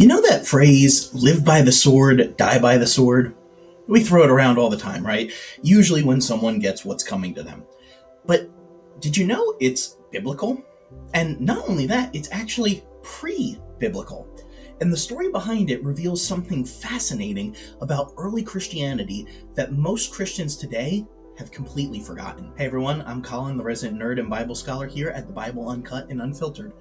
You know that phrase, live by the sword, die by the sword? We throw it around all the time, right? Usually when someone gets what's coming to them. But did you know it's biblical? And not only that, it's actually pre-biblical. And the story behind it reveals something fascinating about early Christianity that most Christians today have completely forgotten. Hey everyone, I'm Colin, the resident nerd and Bible scholar here at the Bible Uncut and Unfiltered.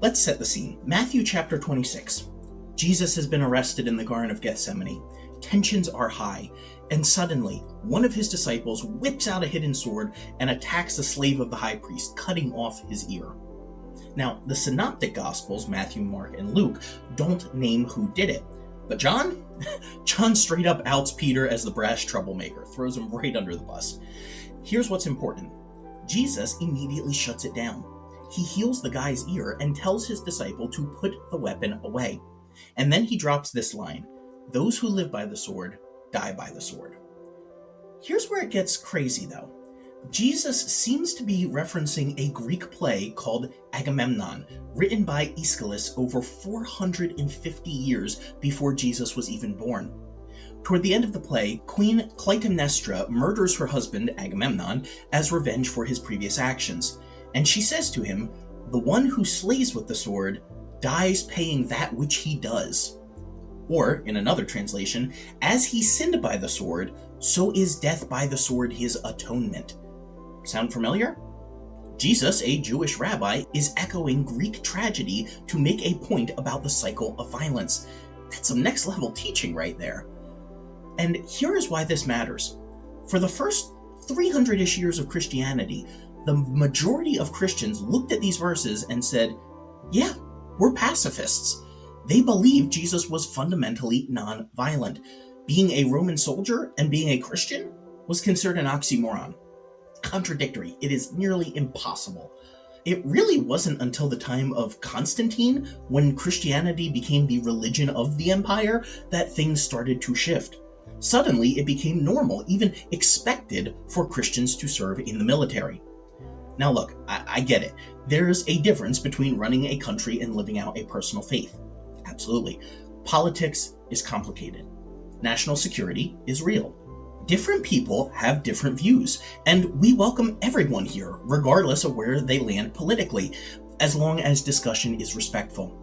Let's set the scene. Matthew chapter 26. Jesus has been arrested in the Garden of Gethsemane. Tensions are high, and suddenly, one of his disciples whips out a hidden sword and attacks a slave of the high priest, cutting off his ear. Now, the synoptic gospels, Matthew, Mark, and Luke, don't name who did it. But John straight up outs Peter as the brash troublemaker, throws him right under the bus. Here's what's important. Jesus immediately shuts it down. He heals the guy's ear and tells his disciple to put the weapon away. And then he drops this line, "Those who live by the sword, die by the sword." Here's where it gets crazy, though. Jesus seems to be referencing a Greek play called Agamemnon, written by Aeschylus over 450 years before Jesus was even born. Toward the end of the play, Queen Clytemnestra murders her husband, Agamemnon, as revenge for his previous actions. And she says to him, "The one who slays with the sword dies paying that which he does." Or, in another translation, as he sinned by the sword, so is death by the sword his atonement. Sound familiar? Jesus, a Jewish rabbi, is echoing Greek tragedy to make a point about the cycle of violence. That's some next level teaching right there. And here is why this matters. For the first 300-ish years of Christianity, the majority of Christians looked at these verses and said, yeah, we're pacifists. They believed Jesus was fundamentally non-violent. Being a Roman soldier and being a Christian was considered an oxymoron. Contradictory. It is nearly impossible. It really wasn't until the time of Constantine, when Christianity became the religion of the empire, that things started to shift. Suddenly, it became normal, even expected, for Christians to serve in the military. Now look, I get it. There's a difference between running a country and living out a personal faith. Absolutely. Politics is complicated. National security is real. Different people have different views, and we welcome everyone here, regardless of where they land politically, as long as discussion is respectful.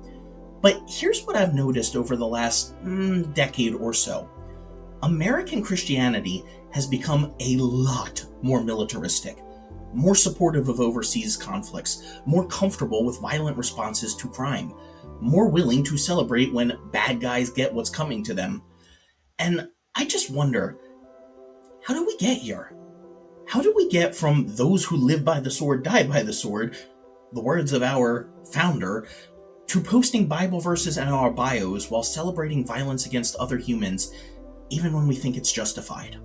But here's what I've noticed over the last decade or so. American Christianity has become a lot more militaristic, more supportive of overseas conflicts, more comfortable with violent responses to crime, more willing to celebrate when bad guys get what's coming to them. And I just wonder, how do we get here? How do we get from those who live by the sword, die by the sword, the words of our founder, to posting Bible verses in our bios while celebrating violence against other humans, even when we think it's justified?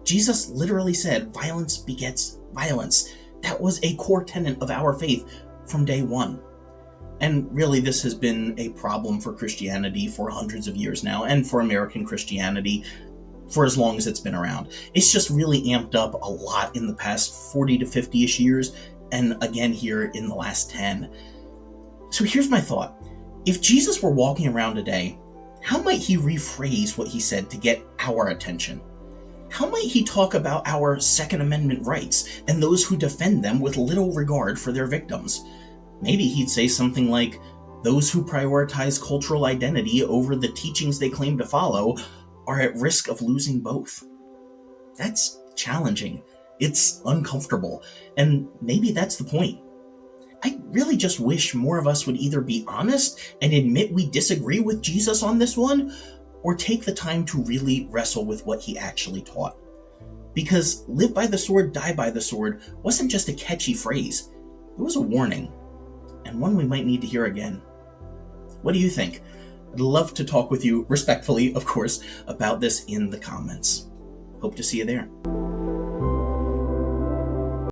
Jesus literally said, violence begets violence. That was a core tenet of our faith from day one. And really, this has been a problem for Christianity for hundreds of years now, and for American Christianity for as long as it's been around. It's just really amped up a lot in the past 40 to 50-ish years, and again here in the last 10. So here's my thought. If Jesus were walking around today, how might he rephrase what he said to get our attention? How might he talk about our Second Amendment rights and those who defend them with little regard for their victims? Maybe he'd say something like, those who prioritize cultural identity over the teachings they claim to follow are at risk of losing both. That's challenging. It's uncomfortable. And maybe that's the point. I really just wish more of us would either be honest and admit we disagree with Jesus on this one, or take the time to really wrestle with what he actually taught. Because live by the sword, die by the sword wasn't just a catchy phrase. It was a warning, and one we might need to hear again. What do you think? I'd love to talk with you, respectfully, of course, about this in the comments. Hope to see you there.